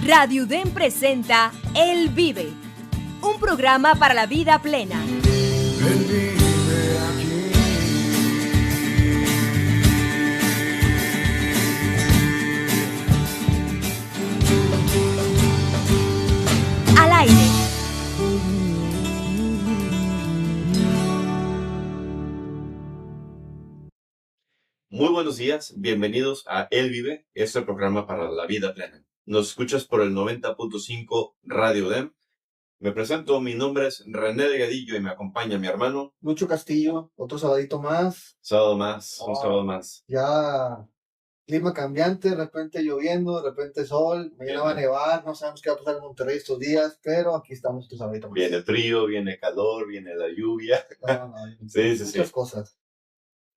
Radio UDEM presenta Él Vive, un programa para la vida plena. Él vive aquí. Al aire. Muy buenos días, bienvenidos a Él Vive, este programa para la vida plena. Nos escuchas por el 90.5 Radio UDEM. Me presento, mi nombre es René Delgadillo y me acompaña mi hermano. Lucho Castillo, otro sabadito más. Sábado más, un sábado más. Ya clima cambiante, de repente lloviendo, de repente sol, mañana va a nevar, no sabemos qué va a pasar en Monterrey estos días, pero aquí estamos otro sabadito más. Viene frío, viene calor, viene la lluvia. No, Sí. muchas cosas.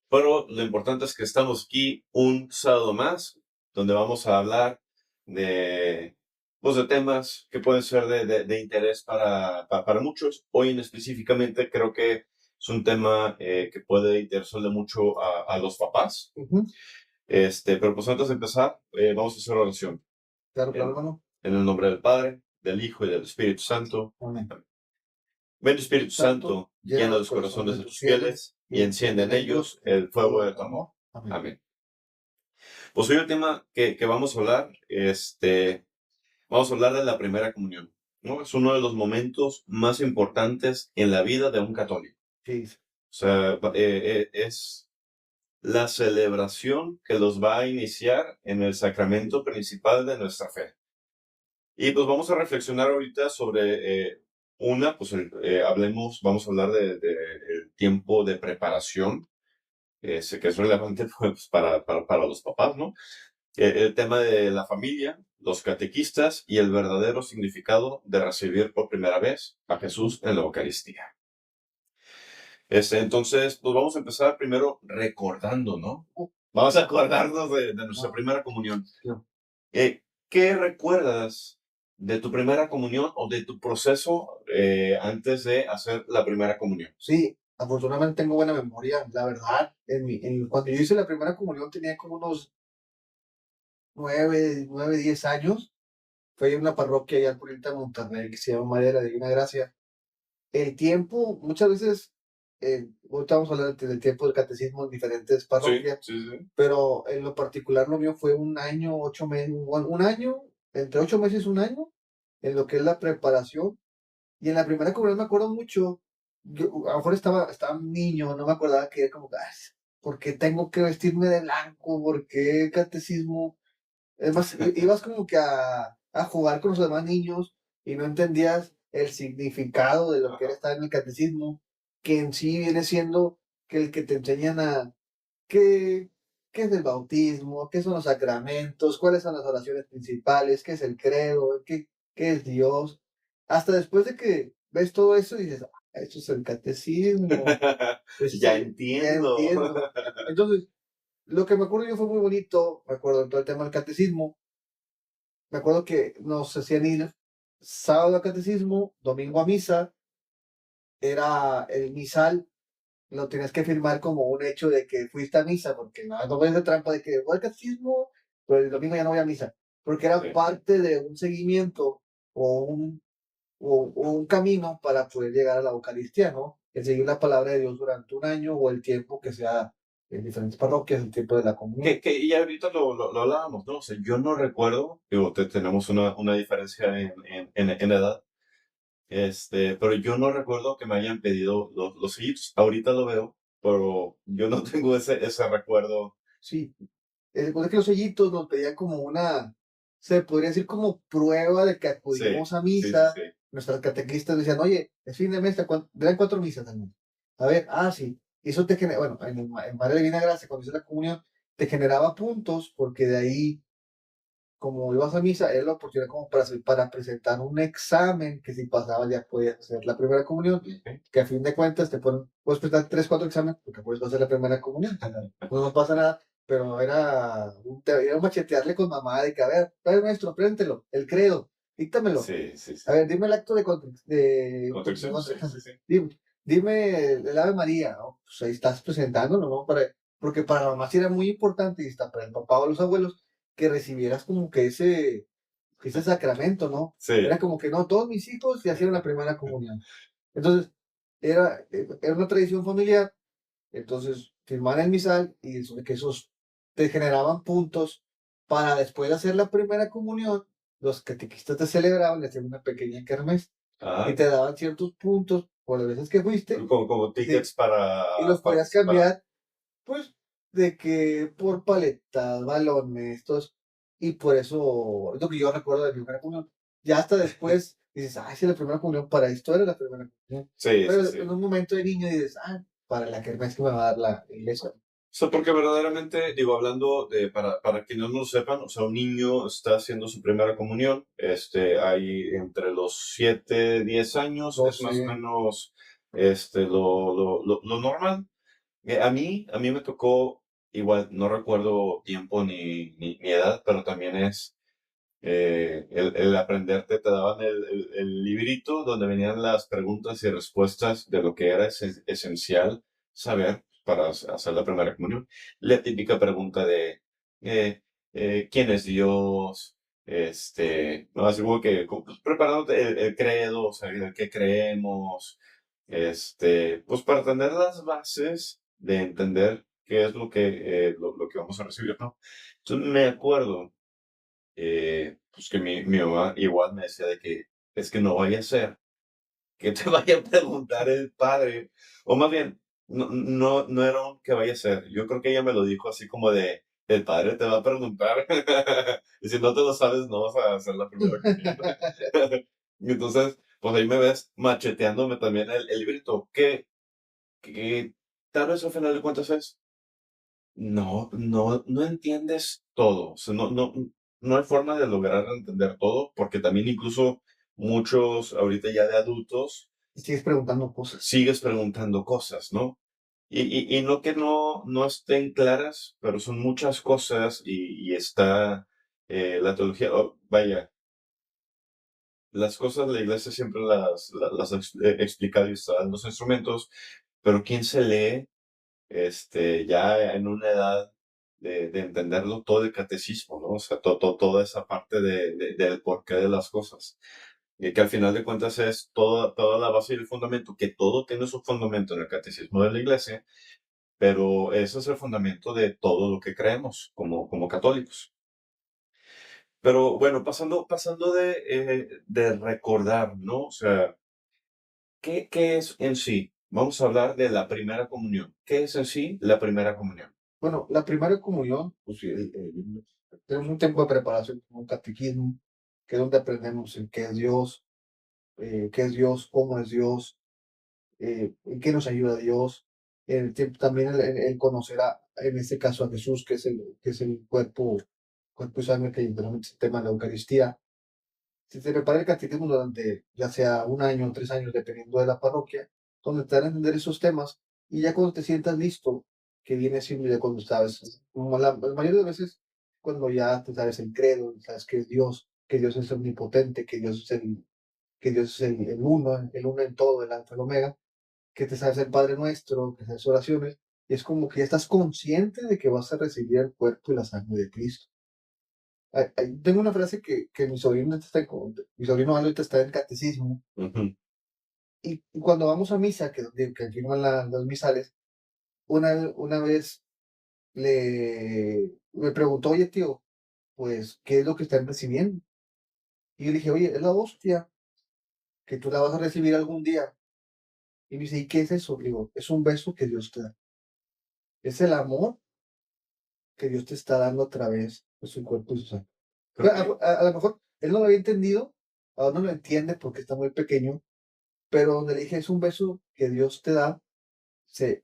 Pero lo importante es que estamos aquí un sábado más, donde vamos a hablar de temas que pueden ser de interés para muchos. Hoy específicamente creo que es un tema que puede interesarle mucho a los papás. Ujú. Pero pues antes de empezar, vamos a hacer oración. Claro, hermano. En el nombre del Padre, del Hijo y del Espíritu Santo. Amén. Ven Espíritu Santo, llena los corazones de tus fieles y enciende en ellos el fuego de tu amor. Amén. Pues hoy el tema que vamos a hablar, vamos a hablar de la primera comunión, ¿no? Es uno de los momentos más importantes en la vida de un católico. Sí. O sea, es la celebración que los va a iniciar en el sacramento principal de nuestra fe. Y pues vamos a reflexionar ahorita sobre vamos a hablar del tiempo de preparación, que es relevante pues, para los papás, ¿no? El tema de la familia, los catequistas y el verdadero significado de recibir por primera vez a Jesús en la Eucaristía. Entonces, pues vamos a empezar primero recordando, ¿no? Vamos a acordarnos de nuestra primera comunión. ¿Qué recuerdas de tu primera comunión o de tu proceso antes de hacer la primera comunión? Sí, afortunadamente tengo buena memoria, la verdad. Cuando yo hice la primera comunión tenía como unos 9, 10 años. Fue en una parroquia allá al poniente de Monterrey que se llama María de la Divina Gracia. El tiempo, muchas veces, ahorita vamos a hablar del tiempo del catecismo en diferentes parroquias, Sí. pero en lo particular lo mío fue un año, 8 meses, un año, entre 8 meses y un año, en lo que es la preparación. Y en la primera comunión me acuerdo mucho, yo a lo mejor estaba niño, no me acordaba que era como, ¿por qué tengo que vestirme de blanco? ¿Por qué catecismo? Es más, ibas como que a jugar con los demás niños y no entendías el significado de lo que era estar en el catecismo, que en sí viene siendo que el que te enseñan a qué es el bautismo, qué son los sacramentos, cuáles son las oraciones principales, qué es el credo, qué es Dios. Hasta después de que ves todo eso y dices, eso es el catecismo. Ya entiendo. Entonces, lo que me acuerdo yo fue muy bonito, me acuerdo de todo el tema del catecismo. Me acuerdo que nos hacían ir sábado a catecismo, domingo a misa. Era el misal, lo tenías que firmar como un hecho de que fuiste a misa, porque no voy a hacer trampa de que voy al catecismo, pero el domingo ya no voy a misa, porque era parte de un seguimiento o un camino para poder llegar a la Eucaristía, ¿no? El seguir la palabra de Dios durante un año o el tiempo que sea en diferentes parroquias, el tiempo de la comunión. Y ahorita lo hablábamos, ¿no? O sea, yo no recuerdo, digo, tenemos una diferencia en edad, pero yo no recuerdo que me hayan pedido los sellitos. Ahorita lo veo, pero yo no tengo ese recuerdo. Sí, después de que los sellitos nos pedían como se podría decir como prueba de que acudimos a misa. Sí. Nuestras catequistas decían, oye, es fin de mes, eran 4 misas al mes. A ver, sí. Y eso te genera, bueno, en María Divina Gracia, cuando hice la comunión, te generaba puntos, porque de ahí, como ibas a misa, era la oportunidad como para presentar un examen, que si pasabas ya podías hacer la primera comunión, que a fin de cuentas puedes presentar 3, 4 exámenes, porque puedes hacer la primera comunión. No pasa nada. Pero era un machetearle con mamá de que, a ver, maestro, préntelo, el credo, díctamelo. Sí. A ver, dime el acto de Contrición. Sí. Dime el Ave María, ¿no? Pues ahí estás presentándolo, ¿no? Porque para la mamá sí era muy importante, y está para el papá o los abuelos, que recibieras como que ese sacramento, ¿no? Sí. Era como que no, todos mis hijos ya hicieron la primera comunión. Entonces, era una tradición familiar. Entonces, firmaban el misal y sobre que esos te generaban puntos para después de hacer la primera comunión, los catequistas te celebraban, le hacían una pequeña kermés y te daban ciertos puntos por las veces que fuiste Como tickets y los podías cambiar, pues, de que por paletas, balones, y por eso, es lo que yo recuerdo de mi primera comunión. Ya hasta después dices, ay, sí, la primera comunión, para esto era la primera comunión. Sí, Pero sí, sí. en un momento de niño dices, para la kermés que me va a dar la iglesia. O sea, porque verdaderamente, digo, hablando de, para quienes no lo sepan, o sea, un niño está haciendo su primera comunión, hay entre los 7, 10 años, es más o 12. menos, lo normal. A mí me tocó, igual, no recuerdo tiempo ni edad, pero también es, el aprenderte, te daban el librito donde venían las preguntas y respuestas de lo que era esencial saber para hacer la primera comunión. La típica pregunta de ¿quién es Dios? No, así como que pues, preparándote el credo, o sea, el que creemos, pues para tener las bases de entender qué es lo que vamos a recibir, ¿no? Entonces me acuerdo pues que mi mamá igual me decía de que es que no vaya a ser que te vaya a preguntar el padre, o más bien, no era un que vaya a ser, yo creo que ella me lo dijo así como de, el padre te va a preguntar, y si no te lo sabes, no vas a hacer la primera comunión. Y entonces, pues ahí me ves macheteándome también el librito, que tal vez al final de cuentas es, no entiendes todo. O sea, no hay forma de lograr entender todo, porque también incluso muchos ahorita ya de adultos Y sigues preguntando cosas. sigues preguntando cosas, ¿no? Y no que no estén claras, pero son muchas cosas y está la teología, vaya, las cosas la iglesia siempre las ha explicado y está dando los instrumentos, pero ¿quién se lee ya en una edad de entenderlo todo el catecismo, ¿no? O sea, toda esa parte del porqué de las cosas. Y que al final de cuentas es toda la base y el fundamento, que todo tiene su fundamento en el catecismo de la iglesia, pero ese es el fundamento de todo lo que creemos como católicos. Pero bueno, pasando de recordar, ¿no? O sea, ¿qué es en sí? Vamos a hablar de la primera comunión. ¿Qué es en sí la primera comunión? Bueno, la primera comunión, pues sí, tenemos un tiempo de preparación como un catequismo, que es donde aprendemos en qué es Dios, cómo es Dios, en qué nos ayuda Dios. En el tiempo también el conocer en este caso a Jesús, que es el cuerpo y sangre que literalmente se tema de la Eucaristía. Si se prepara el catequismo durante ya sea un año o 3 años, dependiendo de la parroquia, donde te dan a entender esos temas, y ya cuando te sientas listo, que viene siempre ya cuando sabes, como la mayoría de veces, cuando ya te sabes el credo, sabes que Dios es omnipotente, que Dios es el uno en todo, el alfa y el omega, que te sabes el Padre Nuestro, que sabes oraciones, y es como que ya estás consciente de que vas a recibir el cuerpo y la sangre de Cristo. Tengo una frase que mi sobrino ahorita está en catecismo, Ujú. y cuando vamos a misa, que firman los misales, una vez me preguntó, oye tío, pues, ¿qué es lo que están recibiendo? Y yo le dije, oye, es la hostia, que tú la vas a recibir algún día. Y me dice, ¿y qué es eso? Digo, es un beso que Dios te da. Es el amor que Dios te está dando a través de su cuerpo y su sangre. Creo A lo mejor él no lo había entendido, ahora no lo entiende porque está muy pequeño, pero donde le dije, es un beso que Dios te da,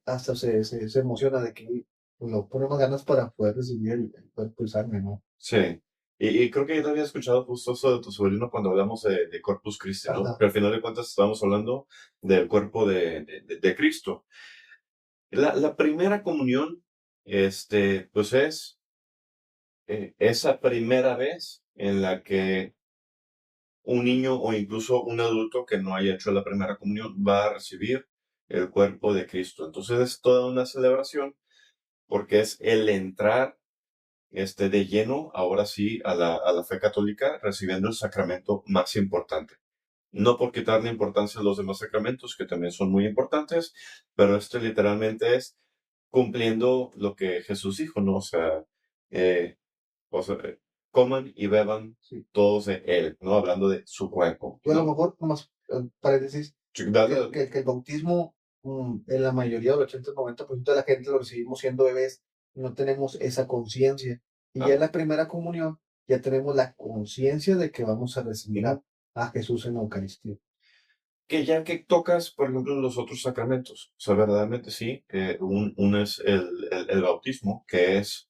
hasta se emociona de que pues, lo pone más ganas para poder recibir el cuerpo y sangre, ¿no? Sí. Y creo que yo te había escuchado justo eso de tu sobrino cuando hablamos de Corpus Christi, ¿no? Ajá. Que al final de cuentas estábamos hablando del cuerpo de Cristo. La primera comunión, pues es esa primera vez en la que un niño o incluso un adulto que no haya hecho la primera comunión va a recibir el cuerpo de Cristo. Entonces es toda una celebración porque es el entrar de lleno, ahora sí, a la fe católica, recibiendo el sacramento más importante. No por quitarle importancia a los demás sacramentos, que también son muy importantes, pero literalmente es cumpliendo lo que Jesús dijo, ¿no? Eh, o sea, coman y beban Sí. todos de Él, ¿no? Hablando de su cuerpo, Yo a lo ¿no? mejor, nomás, paréntesis, Sí, dale. que el bautismo, en la mayoría del 80-90% de la gente lo recibimos siendo bebés, y no tenemos esa conciencia. Y ya en Ajá. la primera comunión, ya tenemos la conciencia de que vamos a recibir a Jesús en la Eucaristía. Que ya que tocas, por ejemplo, los otros sacramentos, o sea, verdaderamente sí, uno es el bautismo, que es,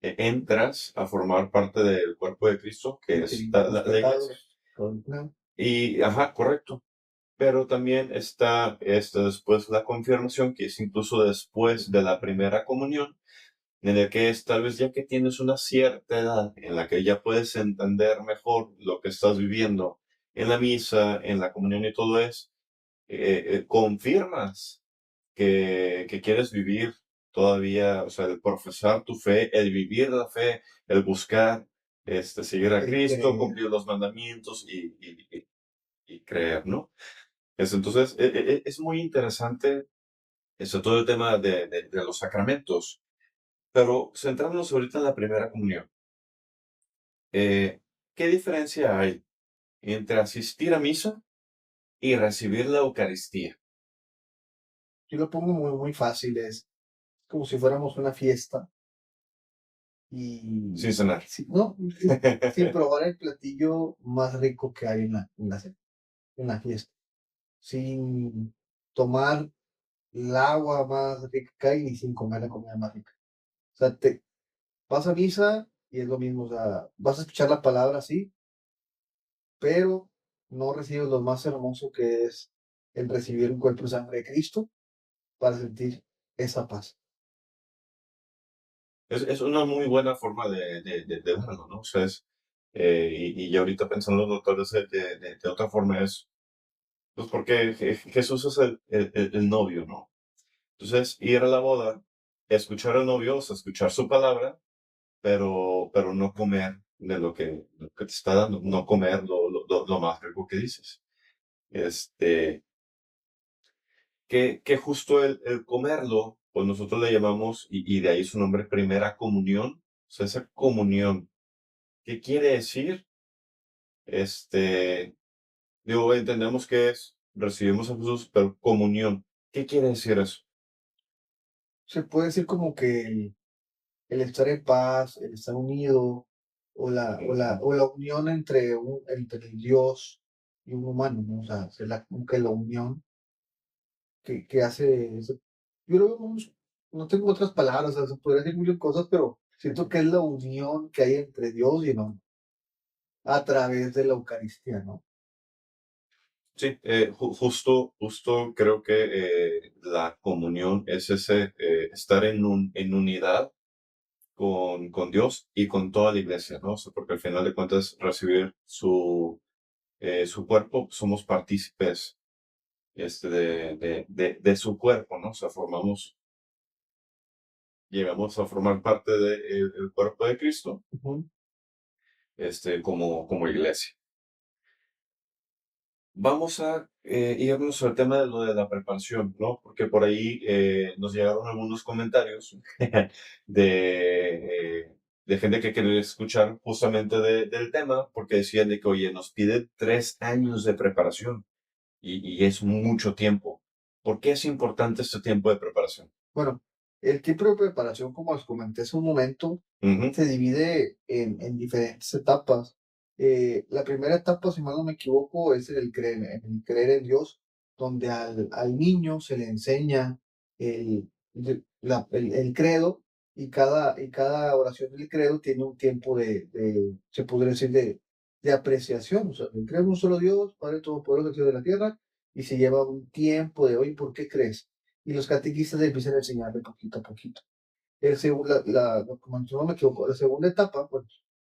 entras a formar parte del cuerpo de Cristo, que es Los la iglesia. pecados, ¿no? Y, ajá, correcto. Pero también está después la confirmación, que es incluso después de la primera comunión, en el que es tal vez ya que tienes una cierta edad en la que ya puedes entender mejor lo que estás viviendo en la misa, en la comunión y todo eso, confirmas que quieres vivir todavía, o sea, el profesar tu fe, el vivir la fe, el buscar, seguir a El Cristo, creer. cumplir los mandamientos y creer, ¿no? Entonces, es muy interesante todo el tema de los sacramentos, pero centrándonos ahorita en la primera comunión. ¿Qué diferencia hay entre asistir a misa y recibir la Eucaristía? Yo lo pongo muy, muy fácil, es como si fuéramos una fiesta y, Sin cenar. no, sin probar el platillo más rico que hay en la fiesta, sin tomar el agua más rica que hay y sin comer la comida más rica. O sea, te vas a misa y es lo mismo, o sea, vas a escuchar la palabra, sí, pero no recibes lo más hermoso que es el recibir un cuerpo y sangre de Cristo para sentir esa paz. Es una muy buena forma de verlo, ¿no? O sea, y ya ahorita pensando tal vez de otra forma es, pues porque Jesús es el novio, ¿no? Entonces, ir a la boda, escuchar al novio, o sea, escuchar su palabra, pero no comer de lo que te está dando, no comer lo más rico que dices. Este, que justo el comerlo, pues nosotros le llamamos, y de ahí su nombre, primera comunión, o sea, esa comunión. ¿Qué quiere decir? Este, digo, entendemos que es, recibimos a Jesús, pero comunión. ¿Qué quiere decir eso? Se puede decir como que el estar en paz, el estar unido, o la unión entre el Dios y un humano, ¿no? O sea, es como que la unión que hace eso. Yo creo que no tengo otras palabras, o sea, se podría decir muchas cosas, pero siento que es la unión que hay entre Dios y el hombre a través de la Eucaristía, ¿no? Sí, justo creo que la comunión es ese estar en unidad con Dios y con toda la iglesia, ¿no? O sea, porque al final de cuentas recibir su cuerpo, somos partícipes de su cuerpo, ¿no? O sea, llegamos a formar parte del cuerpo de Cristo, Ujú. como iglesia. Vamos a irnos al tema de lo de la preparación, ¿no? Porque por ahí nos llegaron algunos comentarios de, de gente que quería escuchar justamente del tema, porque decían de que, oye, nos pide 3 años de preparación y es mucho tiempo. ¿Por qué es importante este tiempo de preparación? Bueno, el tiempo de preparación, como les comenté hace un momento, Ujú. se divide en diferentes etapas. La primera etapa, si mal no me equivoco, es el creer en Dios, donde al niño se le enseña el credo y cada oración del credo tiene un tiempo se podría decir, de apreciación. O sea, creo en un solo Dios, Padre Todopoderoso, Creador de la tierra, y se lleva un tiempo de hoy, ¿por qué crees? Y los catequistas le empiezan a enseñar de poquito a poquito. Como no me equivoco, la segunda etapa, pues,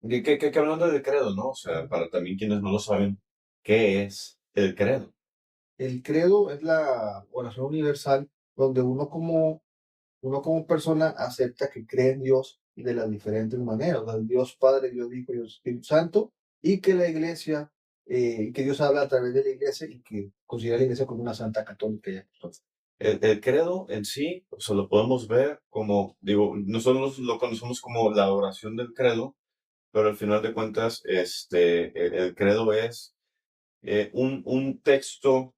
Que hablando del credo, ¿no? O sea, para también quienes no lo saben, ¿qué es el credo? el credo es la oración universal donde uno como persona acepta que cree en Dios de las diferentes maneras, o sea, Dios Padre, Dios Hijo y Dios Espíritu Santo, y que la iglesia, que Dios habla a través de la iglesia y que considera la iglesia como una santa católica y apostólica. El credo en sí, o sea, lo podemos ver como, digo, nosotros lo conocemos como la oración del credo, pero al final de cuentas, el credo es un texto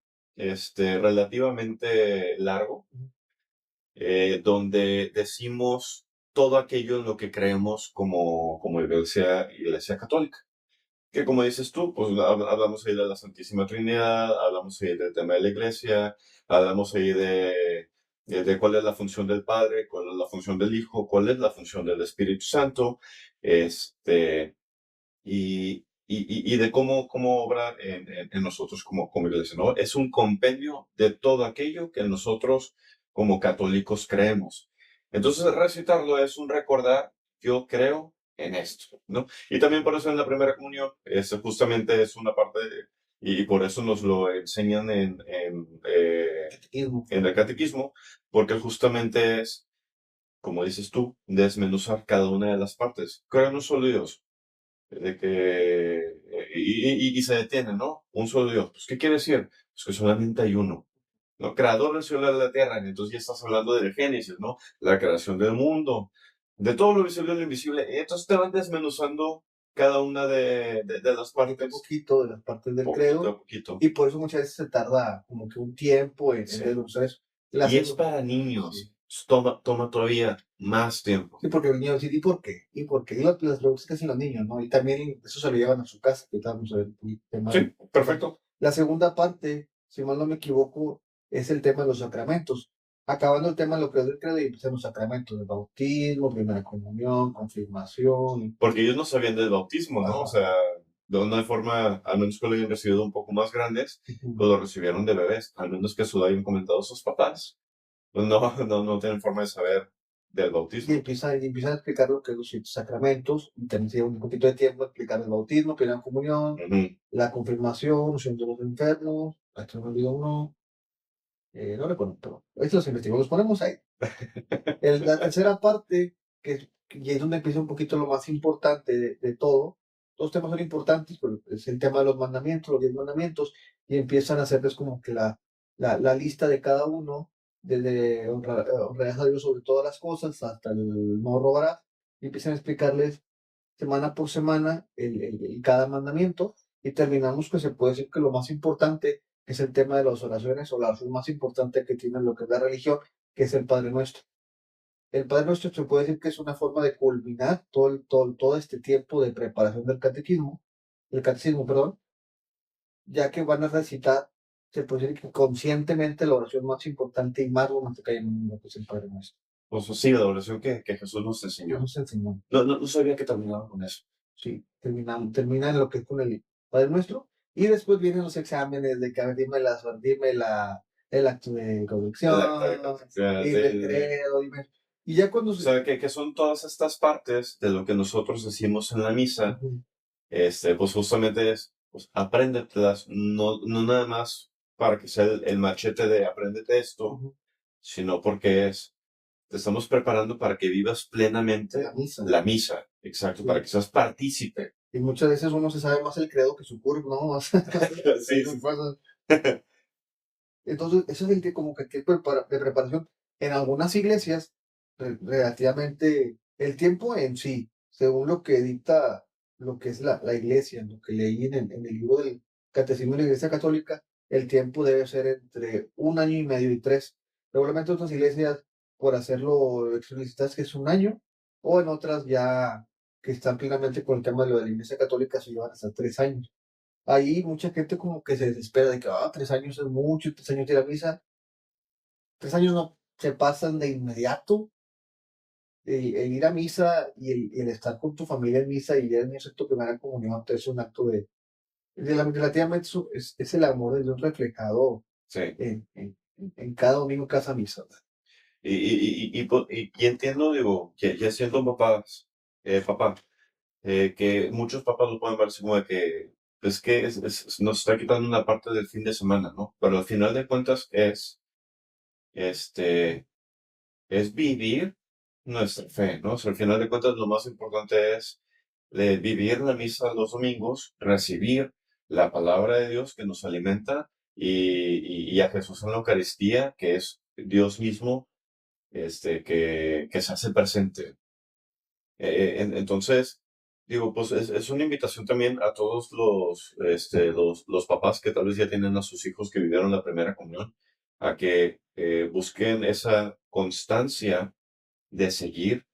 relativamente largo, donde decimos todo aquello en lo que creemos como iglesia católica. Que como dices tú, pues hablamos ahí de la Santísima Trinidad, hablamos ahí del tema de la iglesia, hablamos ahí de cuál es la función del Padre, cuál es la función del Hijo, cuál es la función del Espíritu Santo, y de cómo obrar en nosotros como iglesia, ¿no? Es un compendio de todo aquello que nosotros como católicos creemos. Entonces, recitarlo es un recordar, yo creo en esto, ¿no? Y también por eso en la primera comunión, justamente es una parte, y por eso nos lo enseñan Catequismo. en el catequismo, porque justamente es, como dices tú, desmenuzar cada una de las partes. Creo en un solo Dios, de que, y se detiene, ¿no? Un solo Dios. Pues, ¿qué quiere decir? Pues que solamente hay uno, ¿no? Creador del cielo y de la tierra. Entonces ya estás hablando del Génesis, ¿no? La creación del mundo, de todo lo visible y lo invisible. Y entonces te van desmenuzando cada una de las Un partes, poquito de las partes del poquito a credo, poquito. y por eso muchas veces se tarda como que un tiempo en Sí. desmenuzar eso. La Y es segunda- para niños. Sí. Toma todavía más tiempo. Sí, porque el niño dice, ¿y por qué? ¿Y por qué? Y las preguntas que hacen los niños, ¿no? Y también eso se lo llevan a su casa, que vamos a ver el tema. Sí, perfecto. La segunda parte, si mal no me equivoco, es el tema de los sacramentos. Acabando el tema de lo que es el credo y empiezan los sacramentos del bautismo, primera comunión, confirmación. Porque ellos no sabían del bautismo, ¿no? Ajá. O sea, de una forma, al menos que lo hayan recibido un poco más grandes, pues lo recibieron de bebés, al menos que eso lo hayan comentado sus papás. Pues no tienen forma de saber del Y bautismo. empiezan a explicar lo que es los siete sacramentos, y también se lleva un poquito de tiempo a explicar el bautismo, primera comunión, Ujú. la confirmación, unción de los enfermos, esto me olvidó uno, no recuerdo, pero estos los investigamos, los ponemos ahí. La tercera parte, y es donde empieza un poquito lo más importante de todo, los temas son importantes, pero es el tema de los mandamientos, los 10 mandamientos, y empiezan a hacerles como que la lista de cada uno, desde honrarás a Dios sobre todas las cosas hasta el no robarás, y empiezan a explicarles semana por semana cada mandamiento, y terminamos que se puede decir que lo más importante es el tema de las oraciones, o la oración más importante que tiene lo que es la religión, que es el Padre Nuestro. El Padre Nuestro se puede decir que es una forma de culminar todo este tiempo de preparación del catecismo, perdón, ya que van a recitar, se puede decir que conscientemente la oración más importante y más romántica en el mundo, que es el Padre Nuestro. Pues sí, la oración que Jesús nos enseñó. Nos enseñó. No sabía que terminaba con eso. Sí, termina en lo que es con el Padre Nuestro, y después vienen los exámenes de que, a ver, el acto de convicción, y el credo, y ya cuando O sea, que son todas estas partes de lo que nosotros decimos en la misa, Ujú. pues justamente es, pues apréndetelas, no nada más para que sea el machete de apréndete esto, Ujú. sino porque te estamos preparando para que vivas plenamente La misa. misa, exacto, Sí. para que seas partícipe. Y muchas veces uno se sabe más el credo que su curso, ¿no? Más Sí, sus sí. cosas. Entonces, ese es como que el tiempo de preparación. En algunas iglesias, relativamente, el tiempo en sí, según lo que dicta lo que es la iglesia, lo que leí en el libro del Catecismo de la Iglesia Católica, el tiempo debe ser entre 1 año y medio y 3. Regularmente otras iglesias, por hacerlo explicitas, que es 1 año, o en otras ya que están plenamente con el tema de lo de la Iglesia Católica, se llevan hasta 3 años. Ahí mucha gente como que se desespera de que 3 años es mucho, 3 años de ir a misa. 3 años no se pasan de inmediato. El ir a misa y el estar con tu familia en misa y el niño tu primera comunión es un acto relativamente es el amor de Dios reflejado Sí. en cada domingo, en cada misa. Y entiendo, digo, que ya siendo papá, que muchos papás lo pueden ver así como de que es que nos está quitando una parte del fin de semana, ¿no? Pero al final de cuentas es vivir nuestra fe, ¿no? O sea, al final de cuentas, lo más importante es vivir la misa los domingos, recibir la palabra de Dios que nos alimenta y a Jesús en la Eucaristía, que es Dios mismo, que se hace presente. Entonces, digo, pues es una invitación también a todos los papás que tal vez ya tienen a sus hijos que vivieron la primera comunión, a que busquen esa constancia de seguir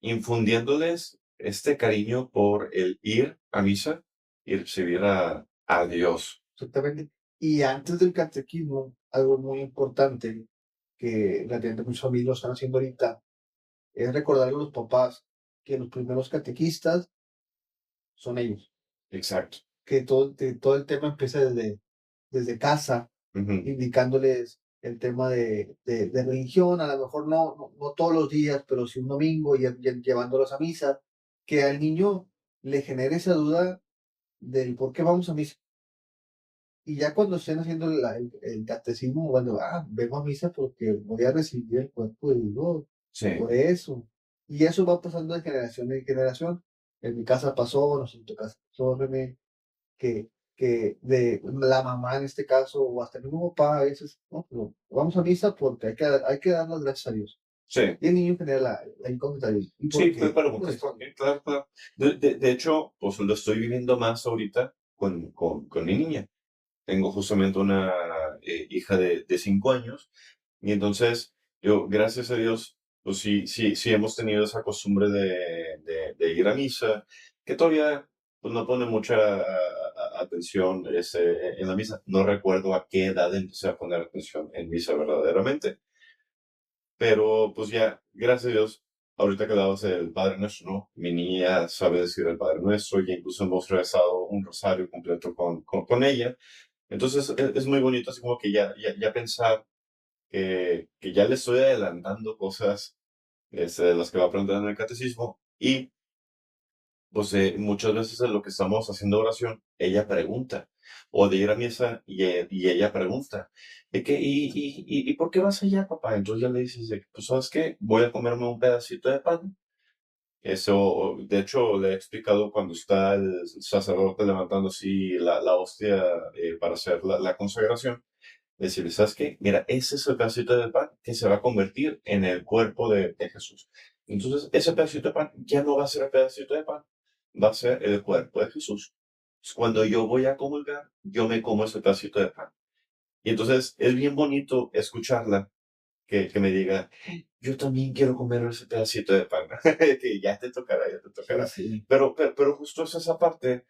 infundiéndoles este cariño por el ir a misa y recibir a Dios. Exactamente. Y antes del catequismo, algo muy importante que realmente muchas familias lo están haciendo ahorita, es recordarle a los papás que los primeros catequistas son ellos, Exacto. que todo el tema empieza desde casa, Ujú. indicándoles el tema de religión, a lo mejor no todos los días, pero sí un domingo, y llevándolos a misa, que al niño le genere esa duda del por qué vamos a misa. Y ya cuando estén haciendo el catecismo, bueno, vengo a misa porque voy a recibir el cuerpo de Dios, Sí, por eso. Y eso va pasando de generación en generación. En mi casa pasó, no sé, en tu casa pasó, René, que de la mamá en este caso, o hasta el mismo papá a veces, no, pero vamos a misa porque hay que dar las gracias a Dios. sí. Y el niño genera la incógnita de, ¿y por Sí, qué? pero Pues, ¿por qué? Claro, claro. De hecho, pues lo estoy viviendo más ahorita con mi niña. Tengo justamente una hija de 5 años y entonces yo, gracias a Dios, pues sí hemos tenido esa costumbre de ir a misa, que todavía pues, no pone mucha atención en la misa. No recuerdo a qué edad empecé a poner atención en misa verdaderamente, pero pues ya, gracias a Dios, ahorita que dabas el Padre Nuestro, ¿no? Mi niña sabe decir el Padre Nuestro y incluso hemos rezado un rosario completo con ella. Entonces es muy bonito así como que ya pensar que ya le estoy adelantando cosas de las que va a aprender en el catecismo y pues muchas veces en lo que estamos haciendo oración, ella pregunta, o de ir a misa y ella pregunta, ¿y por qué vas allá, papá? Entonces ya le dices, pues ¿sabes qué? Voy a comerme un pedacito de pan. Eso, de hecho, le he explicado cuando está el sacerdote levantando así la hostia para hacer la consagración. Decirle, ¿sabes qué? Mira, ese es el pedacito de pan que se va a convertir en el cuerpo de Jesús. Entonces, ese pedacito de pan ya no va a ser el pedacito de pan, va a ser el cuerpo de Jesús. Cuando yo voy a comulgar, yo me como ese pedacito de pan. Y entonces es bien bonito escucharla que me diga, yo también quiero comer ese pedacito de pan. Que ya te tocará, ya te sí, tocará. sí. Pero justo es esa parte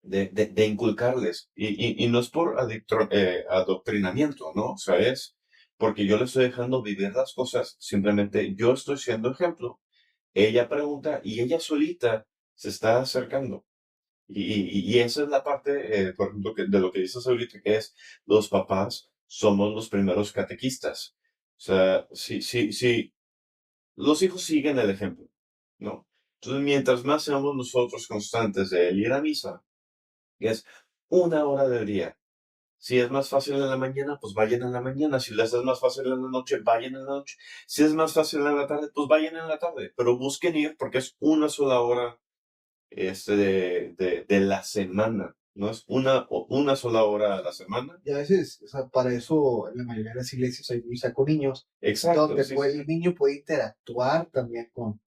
de inculcarles. Y no es por adoctrinamiento, ¿no? O sea, es porque yo le estoy dejando vivir las cosas, simplemente yo estoy siendo ejemplo. Ella pregunta y ella solita se está acercando. Y esa es la parte, por ejemplo, de lo que dices ahorita, que es los papás somos los primeros catequistas. O sea, sí, los hijos siguen el ejemplo, ¿no? Entonces, mientras más seamos nosotros constantes de ir a misa, que es 1 hora del día. Si es más fácil en la mañana, pues vayan en la mañana. Si les es más fácil en la noche, vayan en la noche. Si es más fácil en la tarde, pues vayan en la tarde. Pero busquen ir porque es 1 sola hora de la semana. No es una sola hora a la semana. Y a veces, o sea, para eso en la mayoría de las iglesias hay misa con niños, Exacto, donde sí, sí, el sí. niño puede interactuar también con,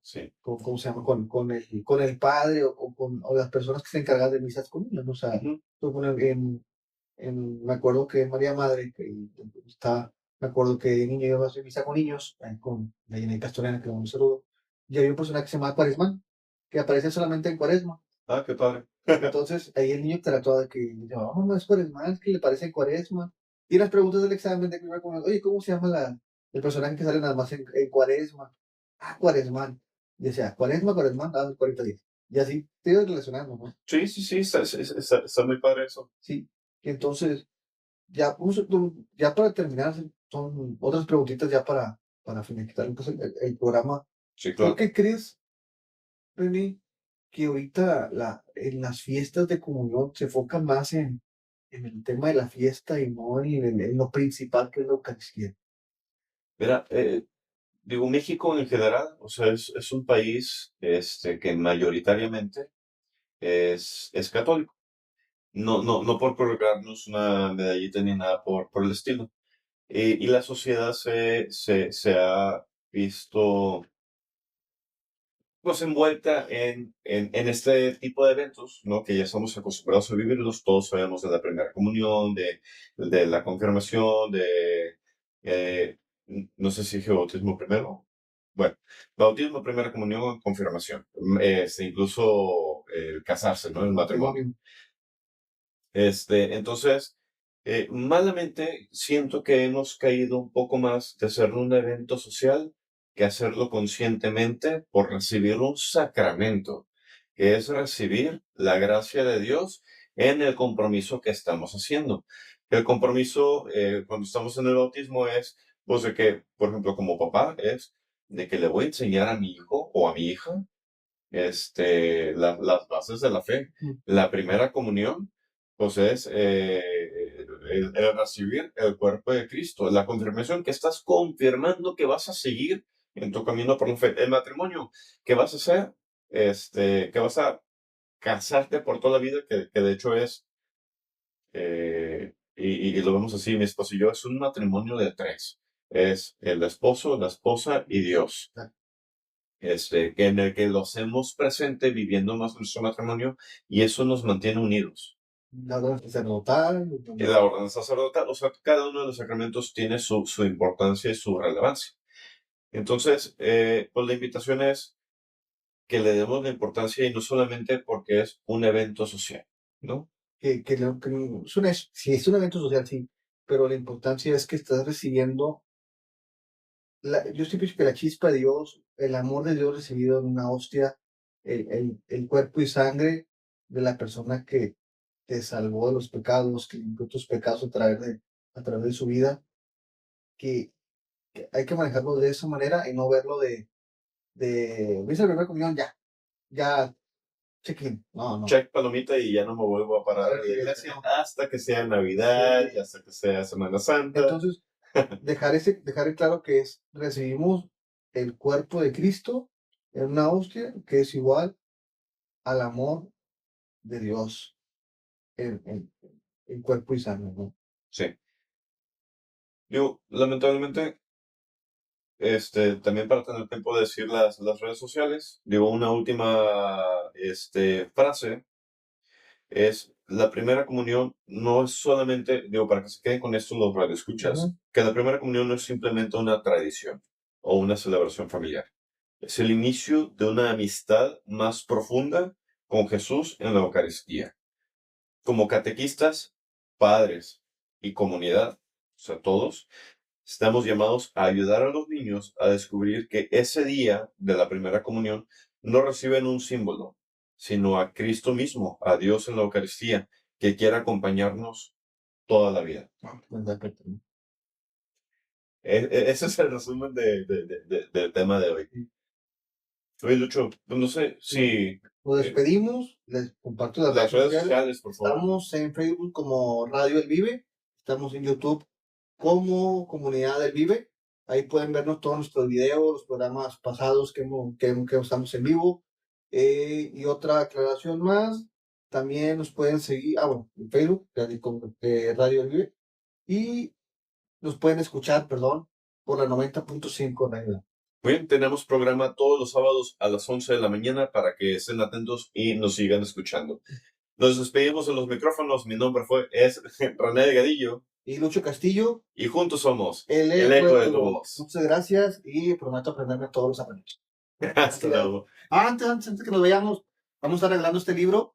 Sí. ¿cómo se llama? Con el padre o las personas que se encargan de misas con niños, ¿no? O sea, Ujú. tú me acuerdo que María Madre, me acuerdo que de niño iba a hacer misa con niños, ahí con la Inés Castorena, que le mando un saludo, y había un personaje que se llama Cuaresmán, que aparece solamente en Cuaresma. Ah, qué padre. Entonces, ahí el niño interactuaba de que, no, no es Cuaresma, es que le parece Cuaresma. Y las preguntas del examen de primer como, oye, ¿cómo se llama el personaje que sale nada más en Cuaresma? Cuaresmán. Y decía, Cuaresma, Cuaresmán, 40 días. Y así te ibas relacionando, ¿no? Sí, está muy padre eso. Sí. Y entonces, ya para terminar, son otras preguntitas ya para finalizar entonces, el programa. Sí, ¿Por claro. qué crees, René, que ahorita en las fiestas de comunión se enfoca más en el tema de la fiesta y no en lo principal que es la Eucaristía? Mira, digo, México en general, o sea, es un país que mayoritariamente es católico. No por colgarnos una medallita ni nada por el estilo. Y la sociedad se ha visto pues envuelta en este tipo de eventos, ¿no? Que ya estamos acostumbrados a vivirlos. Todos sabemos de la primera comunión, de la confirmación, eh, no sé si dije bautismo primero. Bueno, bautismo, primera comunión, confirmación. Incluso casarse, ¿no? El matrimonio. Entonces, malamente siento que hemos caído un poco más de hacer un evento social que hacerlo conscientemente por recibir un sacramento, que es recibir la gracia de Dios en el compromiso que estamos haciendo. El compromiso cuando estamos en el bautismo es, pues de que, por ejemplo, como papá, es de que le voy a enseñar a mi hijo o a mi hija las bases de la fe. La primera comunión, pues es el recibir el cuerpo de Cristo, la confirmación que estás confirmando que vas a seguir en tu camino por la fe. El matrimonio que vas a hacer, que vas a casarte por toda la vida, que de hecho es, y lo vemos así, mi esposo y yo, es un matrimonio de tres. Es el esposo, la esposa y Dios. En el que lo hacemos presente viviendo más nuestro matrimonio y eso nos mantiene unidos. La orden sacerdotal. Y la orden sacerdotal, o sea, cada uno de los sacramentos tiene su importancia y su relevancia. Entonces, pues la invitación es que le demos la importancia y no solamente porque es un evento social, ¿no? Sí, es un evento social, sí, pero la importancia es que estás recibiendo, yo siempre digo que la chispa de Dios, el amor de Dios recibido en una hostia, el cuerpo y sangre de la persona que te salvó de los pecados, que limpió tus pecados a través de su vida, que hay que manejarlo de esa manera y no verlo ¿viste la primera comunión? Ya, check-in. No. Check palomita y ya no me vuelvo a parar en la iglesia hasta que sea Navidad y hasta que sea Semana Santa. Entonces, dejar claro que recibimos el cuerpo de Cristo en una hostia que es igual al amor de Dios en cuerpo y sangre, ¿no? Sí. Digo, lamentablemente, también para tener tiempo de decir las redes sociales, digo, una última frase es, la primera comunión no es solamente, digo, para que se queden con esto los radioescuchas, que la primera comunión no es simplemente una tradición o una celebración familiar. Es el inicio de una amistad más profunda con Jesús en la Eucaristía. Como catequistas, padres y comunidad, o sea, todos, estamos llamados a ayudar a los niños a descubrir que ese día de la primera comunión no reciben un símbolo, sino a Cristo mismo, a Dios en la Eucaristía, que quiere acompañarnos toda la vida. Ese es el resumen del tema de hoy. Oye, Lucho, pues no sé si... Nos despedimos, les comparto las redes sociales, por favor. Estamos en Facebook como Radio El Vive, estamos en YouTube como Comunidad del Vive. Ahí pueden vernos todos nuestros videos, los programas pasados que estamos en vivo. Y otra aclaración más, también nos pueden seguir, en Facebook, Radio El Vive. Y nos pueden escuchar, por la 90.5 Radio. Bien, tenemos programa todos los sábados a las 11 de la mañana para que estén atentos y nos sigan escuchando. Nos despedimos de los micrófonos. Mi nombre es René Delgadillo. Y Lucho Castillo. Y juntos somos el eco de tu voz. Muchas gracias y prometo aprenderme todos los aprendizajes. Hasta luego. Antes que nos veamos, vamos a estar arreglando este libro,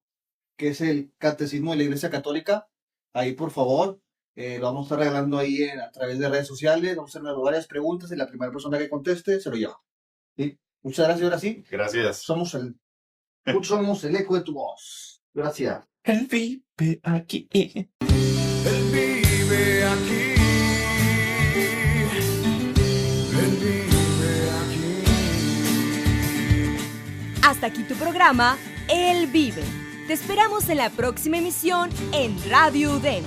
que es el Catecismo de la Iglesia Católica. Ahí, por favor, lo vamos a estar regalando ahí a través de redes sociales. Vamos a hacer varias preguntas y la primera persona que conteste se lo lleva. ¿Sí? Muchas gracias, ahora sí. Gracias. Somos el eco de tu voz. Gracias. Él vive aquí. Él vive aquí. Él vive aquí. Hasta aquí tu programa, Él vive. Te esperamos en la próxima emisión en Radio UDEM.